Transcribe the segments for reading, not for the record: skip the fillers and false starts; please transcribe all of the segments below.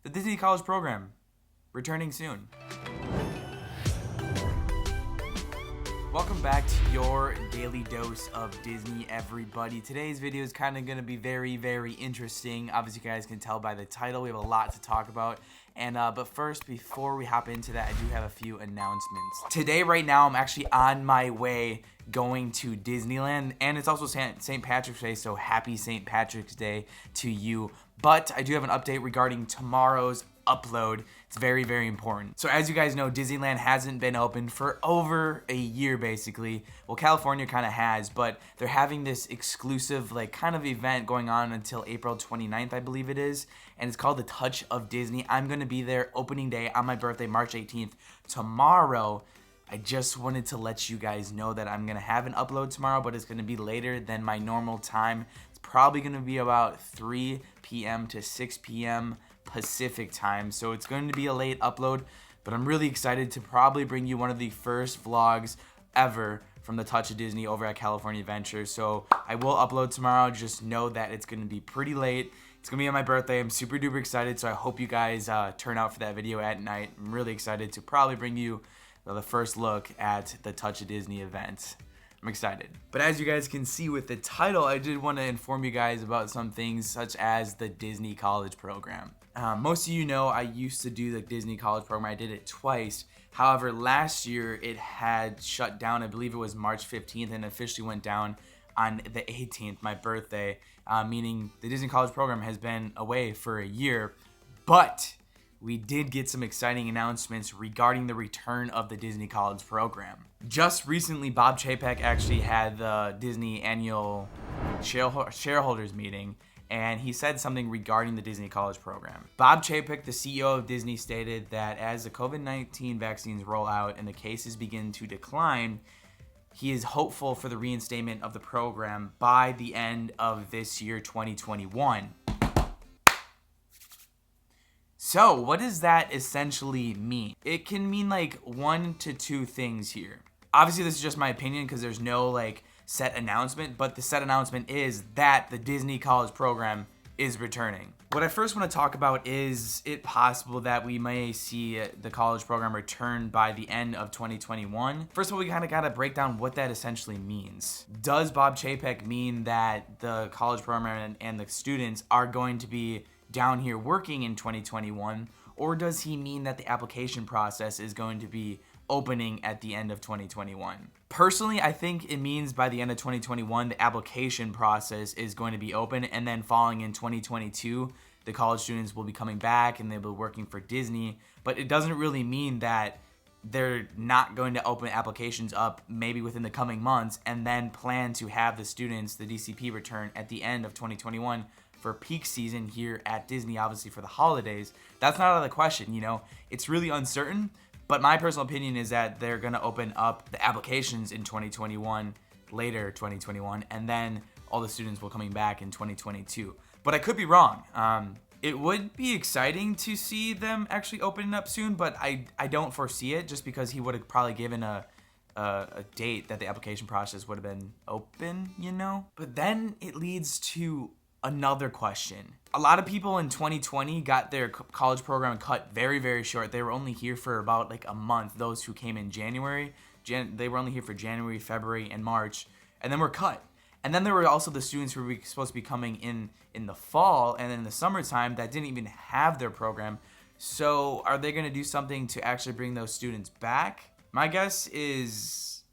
the Disney College program, returning soon. Welcome back to your daily dose of Disney, everybody. Today's video is kind of going to be very, very interesting. Obviously, you guys can tell by the title, we have a lot to talk about. But first, before we hop into that, I do have a few announcements. Today, right now, I'm actually on my way going to Disneyland, and it's also St. Patrick's Day, so happy St. Patrick's Day to you. But I do have an update regarding tomorrow's upload. It's very, very important. So as you guys know, Disneyland hasn't been open for over a year, basically. Well, California kind of has, but they're having this exclusive kind of event going on until April 29th, I believe it is, and it's called the Touch of Disney. I'm going to be there opening day on my birthday, March 18th, tomorrow. I just wanted to let you guys know that I'm going to have an upload tomorrow, but it's going to be later than my normal time. It's probably going to be about 3 p.m. to 6 p.m. Pacific time, so it's going to be a late upload, but I'm really excited to probably bring you one of the first vlogs ever from the Touch of Disney over at California Adventures. So I will upload tomorrow. Just know that it's going to be pretty late. It's going to be on my birthday. I'm super duper excited, so I hope you guys turn out for that video at night. I'm really excited to probably bring you the first look at the Touch of Disney event. I'm excited. But as you guys can see with the title, I did want to inform you guys about some things such as the Disney College program. Most of you know I used to do the Disney College program. I did it twice. However, last year it had shut down. I believe it was March 15th and officially went down on the 18th, my birthday, meaning the Disney College program has been away for a year. But we did get some exciting announcements regarding the return of the Disney College program. Just recently, Bob Chapek actually had the Disney annual shareholders meeting, and he said something regarding the Disney College program. Bob Chapek, the CEO of Disney, stated that as the COVID-19 vaccines roll out and the cases begin to decline, he is hopeful for the reinstatement of the program by the end of this year, 2021. So, what does that essentially mean? It can mean one to two things here. Obviously, this is just my opinion because there's no set announcement, but the set announcement is that the Disney College program is returning. What I first want to talk about is it possible that we may see the college program return by the end of 2021. First of all, we kind of got to break down what that essentially means. Does Bob Chapek mean that the college program and the students are going to be down here working in 2021, or does he mean that the application process is going to be opening at the end of 2021? Personally, I think it means by the end of 2021, the application process is going to be open, and then following in 2022, the college students will be coming back and they'll be working for Disney. But it doesn't really mean that they're not going to open applications up maybe within the coming months and then plan to have the students, the DCP, return at the end of 2021 for peak season here at Disney, obviously for the holidays. That's not out of the question, It's really uncertain, but my personal opinion is that they're going to open up the applications in 2021, later 2021, and then all the students will coming back in 2022. But I could be wrong. It would be exciting to see them actually opening up soon, but I don't foresee it just because he would have probably given a date that the application process would have been open, But then it leads to another question. A lot of people in 2020 got their college program cut very, very short. They were only here for about a month. Those who came in January, they were only here for January, February, and March, and then were cut. And then there were also the students who were supposed to be coming in the fall and in the summertime that didn't even have their program. So are they going to do something to actually bring those students back? My guess is,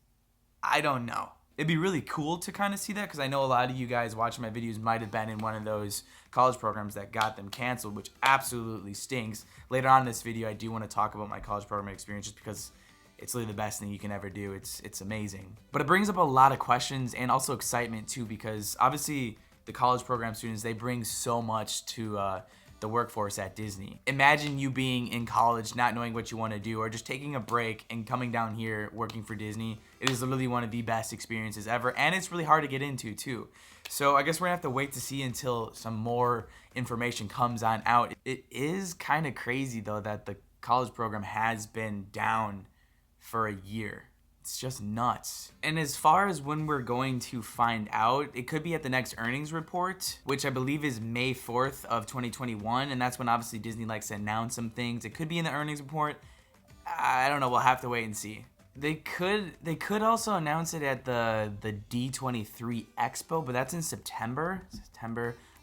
I don't know. It'd be really cool to kind of see that because I know a lot of you guys watching my videos might have been in one of those college programs that got them canceled, which absolutely stinks. Later on in this video, I do want to talk about my college program experience just because it's really the best thing you can ever do. It's amazing. But it brings up a lot of questions and also excitement too, because obviously the college program students, they bring so much to the workforce at Disney. Imagine you being in college, not knowing what you want to do, or just taking a break and coming down here working for Disney. It is literally one of the best experiences ever, and it's really hard to get into too. So I guess we're gonna have to wait to see until some more information comes on out. It is kind of crazy though that the college program has been down for a year. It's just nuts. And as far as when we're going to find out, it could be at the next earnings report, which I believe is May 4th of 2021. And that's when obviously Disney likes to announce some things. It could be in the earnings report. I don't know. We'll have to wait and see. They could also announce it at the D23 Expo, but that's in September,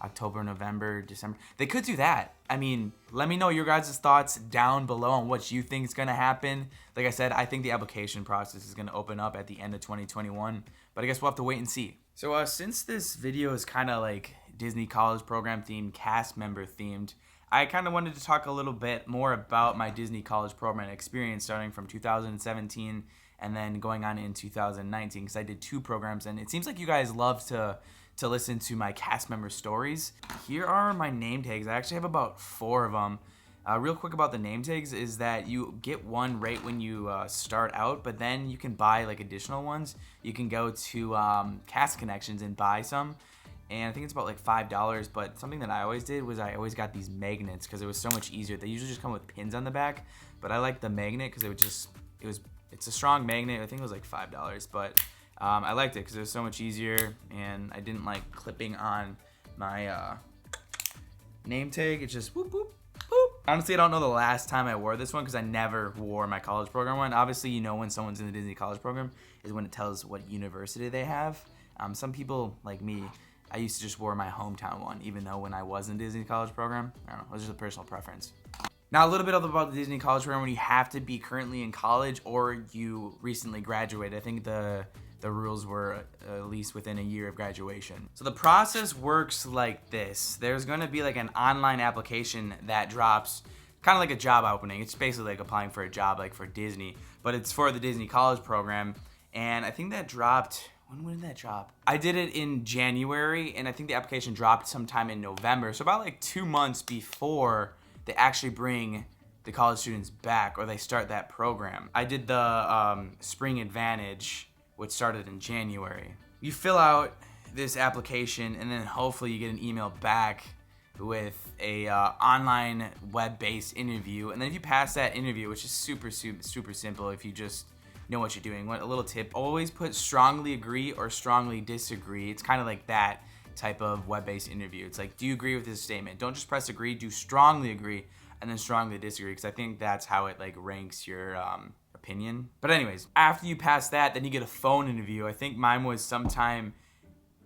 October, November, December. They could do that. I mean, let me know your guys' thoughts down below on what you think is going to happen. Like I said, I think the application process is going to open up at the end of 2021, but I guess we'll have to wait and see. So since this video is kind of like Disney College Program themed, cast member themed, I kind of wanted to talk a little bit more about my Disney College Program experience starting from 2017 and then going on in 2019, because I did 2 programs, and it seems like you guys love to listen to my cast member stories. Here are my name tags. I actually have about 4 of them. Real quick about the name tags is that you get one right when you start out, but then you can buy like additional ones. You can go to Cast Connections and buy some. And I think it's about like $5, but something that I always did was I always got these magnets because it was so much easier. They usually just come with pins on the back, but I like the magnet because it's a strong magnet. I think it was like $5, but I liked it because it was so much easier, and I didn't like clipping on my name tag. It's just whoop, whoop, whoop. Honestly, I don't know the last time I wore this one because I never wore my college program one. Obviously, you know when someone's in the Disney College Program is when it tells what university they have. Some people like me, I used to just wear my hometown one, even though when I was in Disney College Program, I don't know, it was just a personal preference. Now, a little bit about the Disney College Program when you have to be currently in college or you recently graduated. I think the rules were at least within a year of graduation. So the process works like this. There's gonna be like an online application that drops, kind of like a job opening. It's basically like applying for a job like for Disney, but it's for the Disney College Program. And I think that dropped, when did that drop? I did it in January, and I think the application dropped sometime in November. So about like 2 months before they actually bring the college students back or they start that program. I did the Spring Advantage, which started in January. You fill out this application, and then hopefully you get an email back with a online web-based interview. And then if you pass that interview, which is super simple if you just know what you're doing. A little tip, always put strongly agree or strongly disagree. It's kind of like that type of web-based interview. It's like, do you agree with this statement? Don't just press agree, do strongly agree and then strongly disagree, because I think that's how it like ranks your opinion. But anyways, after you pass that, then you get a phone interview. I think mine was sometime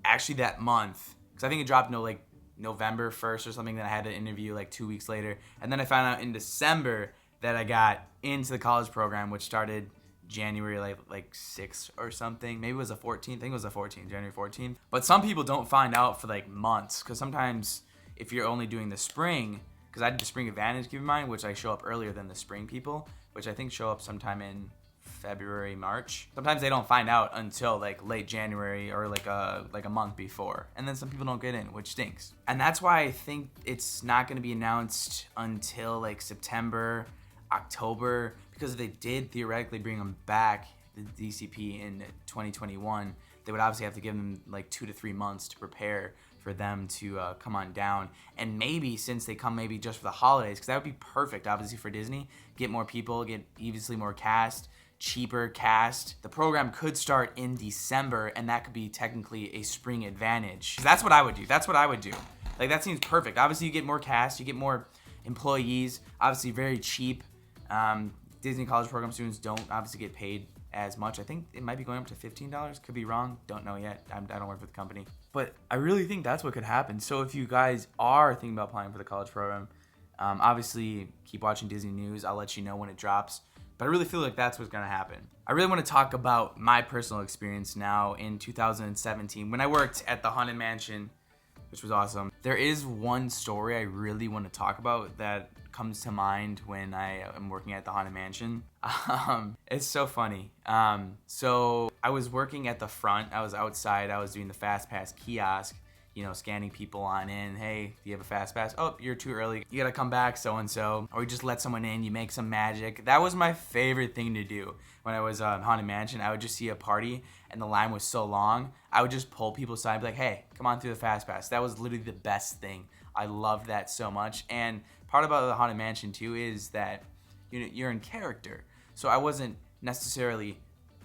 actually that month, because I think it dropped like November 1st or something. Then I had an interview like 2 weeks later, and then I found out in December that I got into the college program, which started January like 6th or something. Maybe it was the 14th. I think it was the 14th, January 14th. But some people don't find out for like months, because sometimes if you're only doing the spring, because I did the Spring Advantage, keep in mind, which I show up earlier than the spring people, which I think show up sometime in February, March. Sometimes they don't find out until like late January or like a month before. And then some people don't get in, which stinks. And that's why I think it's not going to be announced until like September, October, because if they did theoretically bring them back, the DCP in 2021, they would obviously have to give them like 2 to 3 months to prepare for them to come on down. And maybe since they come maybe just for the holidays, because that would be perfect obviously for Disney, get more people, get obviously more cast, cheaper cast. The program could start in December, and that could be technically a Spring Advantage. That's what I would do. Like, that seems perfect. Obviously you get more cast, you get more employees, obviously very cheap. Disney College Program students don't obviously get paid as much. I think it might be going up to $15. Could be wrong. Don't know yet. I don't work for the company. But I really think that's what could happen. So if you guys are thinking about applying for the college program, obviously keep watching Disney News. I'll let you know when it drops. But I really feel like that's what's going to happen. I really want to talk about my personal experience now in 2017 when I worked at the Haunted Mansion, which was awesome. There is one story I really want to talk about that comes to mind when I am working at the Haunted Mansion. It's so funny. So I was working at the front. I was outside. I was doing the Fast Pass kiosk, you know, scanning people on in. Hey, do you have a Fast Pass? Oh, you're too early. You gotta come back, so-and-so. Or you just let someone in, you make some magic. That was my favorite thing to do when I was Haunted Mansion. I would just see a party and the line was so long. I would just pull people aside and be like, hey, come on through the Fast Pass. That was literally the best thing. I loved that so much. And part about the Haunted Mansion too is that you're in character. So I wasn't necessarily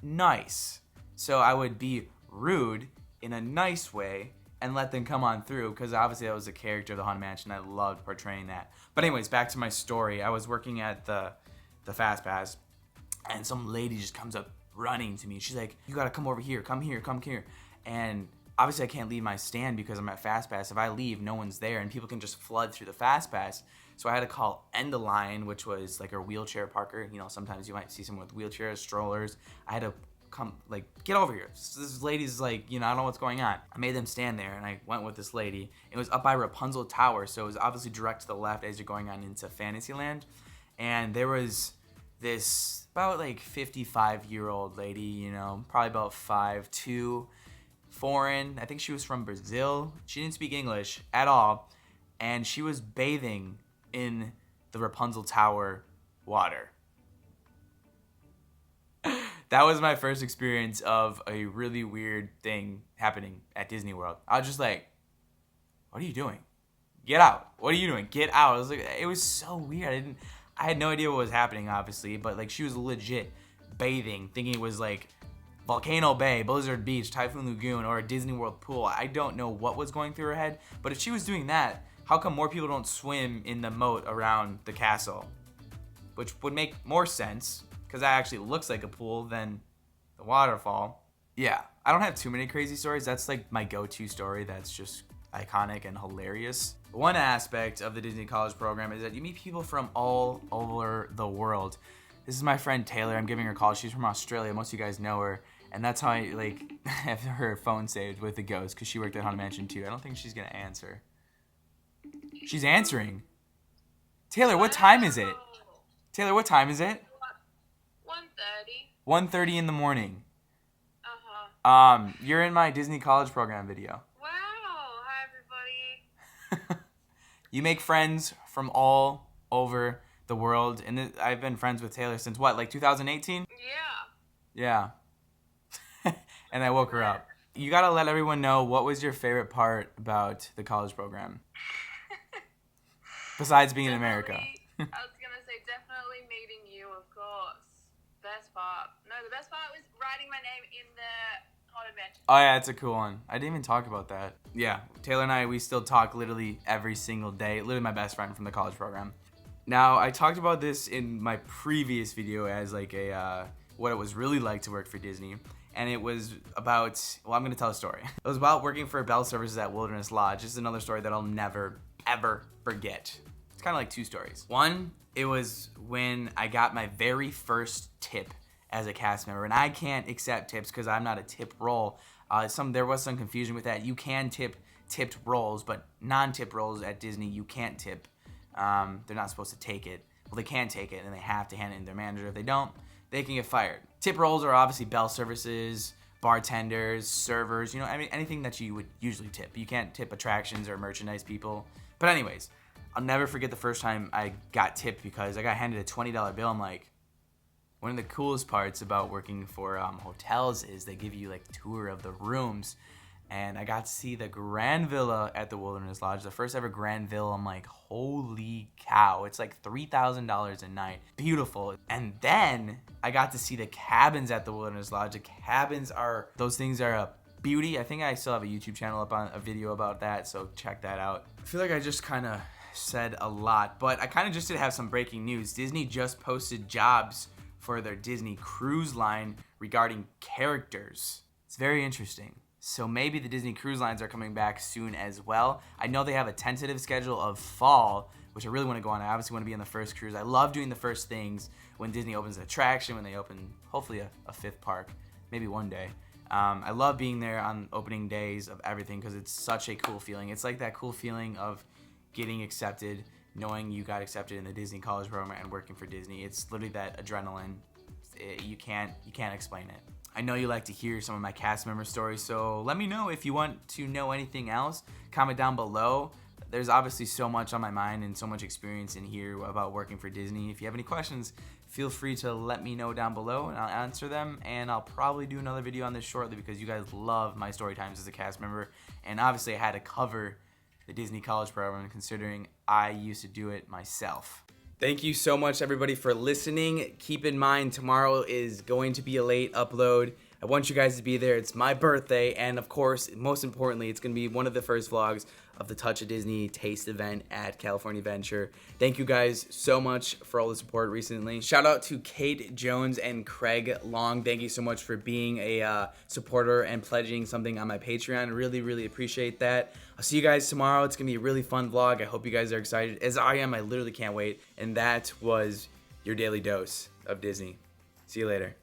nice. So I would be rude in a nice way and let them come on through, because obviously that was a character of the Haunted Mansion. I loved portraying that. But anyways, back to my story. I was working at the Fast Pass, and some lady just comes up running to me. She's like, you gotta come over here, come here. And obviously I can't leave my stand because I'm at Fast Pass. If I leave, no one's there, and people can just flood through the Fast Pass. So I had to call Endaline, which was like a wheelchair parker. You know, sometimes you might see someone with wheelchairs, strollers. I had to come, like, get over here. This lady's like, you know, I don't know what's going on. I made them stand there, and I went with this lady. It was up by Rapunzel Tower, so it was obviously direct to the left as you're going on into Fantasyland. And there was this about like 55-year-old lady, you know, probably about 5'2", foreign. I think she was from Brazil. She didn't speak English at all, and she was bathing in the Rapunzel Tower water. That was my first experience of a really weird thing happening at Disney World. I was just like, what are you doing? Get out. What are you doing? Get out. I was like, it was so weird. I had no idea what was happening, obviously, but like she was legit bathing, thinking it was like Volcano Bay, Blizzard Beach, Typhoon Lagoon, or a Disney World pool. I don't know what was going through her head, but if she was doing that, how come more people don't swim in the moat around the castle? Which would make more sense, because that actually looks like a pool than the waterfall. Yeah, I don't have too many crazy stories. That's like my go-to story that's just iconic and hilarious. One aspect of the Disney College program is that you meet people from all over the world. This is my friend Taylor. I'm giving her a call. She's from Australia. Most of you guys know her. And that's how I like have her phone saved with the ghost, because she worked at Haunted Mansion too. I don't think she's going to answer. She's answering. Taylor, what time is it? Taylor, what time is it? 1:30. 1:30 in the morning. Uh-huh. You're in my Disney College program video. Wow. Hi, everybody. You make friends from all over the world, and I've been friends with Taylor since what, like 2018? Yeah. Yeah. And I woke her up. You gotta let everyone know, what was your favorite part about the college program? Besides being in America. I was going to say, definitely meeting you, of course. Best part. No, the best part was writing my name in the Haunted Mansion. Oh yeah, it's a cool one. I didn't even talk about that. Yeah, Taylor and I, we still talk literally every single day. Literally my best friend from the college program. Now, I talked about this in my previous video as like a what it was really like to work for Disney. And it was about, well, I'm going to tell a story. It was about working for bell services at Wilderness Lodge. This is another story that I'll never, ever forget. It's kind of like two stories. One, it was when I got my very first tip as a cast member. And I can't accept tips because I'm not a tip role. There was some confusion with that. You can tip tipped roles, but non-tip roles at Disney, you can't tip. They're not supposed to take it. Well, they can take it, and they have to hand it to their manager. If they don't, they can get fired. Tip roles are obviously bell services, bartenders, servers, you know, I mean, anything that you would usually tip. You can't tip attractions or merchandise people. But anyways, I'll never forget the first time I got tipped because I got handed a $20 bill. I'm like, one of the coolest parts about working for hotels is they give you like a tour of the rooms. And I got to see the Grand Villa at the Wilderness Lodge, the first ever Grand Villa. I'm like, holy cow. It's like $3,000 a night. Beautiful. And then I got to see the cabins at the Wilderness Lodge. The cabins are, those things are a beauty. I think I still have a YouTube channel up on a video about that, so check that out. I feel like I just kind of said a lot, but I kind of just did have some breaking news. Disney just posted jobs for their Disney Cruise Line regarding characters. It's very interesting. So maybe the Disney Cruise Lines are coming back soon as well. I know they have a tentative schedule of fall, which I really want to go on. I obviously want to be on the first cruise. I love doing the first things when Disney opens an attraction, when they open, hopefully, a fifth park, maybe one day. I love being there on opening days of everything because it's such a cool feeling. It's like that cool feeling of getting accepted, knowing you got accepted in the Disney College Program and working for Disney. It's literally that adrenaline. You can't explain it. I know you like to hear some of my cast member stories, so let me know if you want to know anything else. Comment down below. There's obviously so much on my mind and so much experience in here about working for Disney. If you have any questions, feel free to let me know down below and I'll answer them. And I'll probably do another video on this shortly because you guys love my story times as a cast member. And obviously I had to cover the Disney College Program considering I used to do it myself. Thank you so much, everybody, for listening. Keep in mind, tomorrow is going to be a late upload. I want you guys to be there. It's my birthday, and of course, most importantly, it's going to be one of the first vlogs of the Touch of Disney Taste event at California Adventure. Thank you guys so much for all the support recently. Shout out to Kate Jones and Craig Long. Thank you so much for being a supporter and pledging something on my Patreon. Really, really appreciate that. I'll see you guys tomorrow. It's going to be a really fun vlog. I hope you guys are excited. As I am, I literally can't wait. And that was your daily dose of Disney. See you later.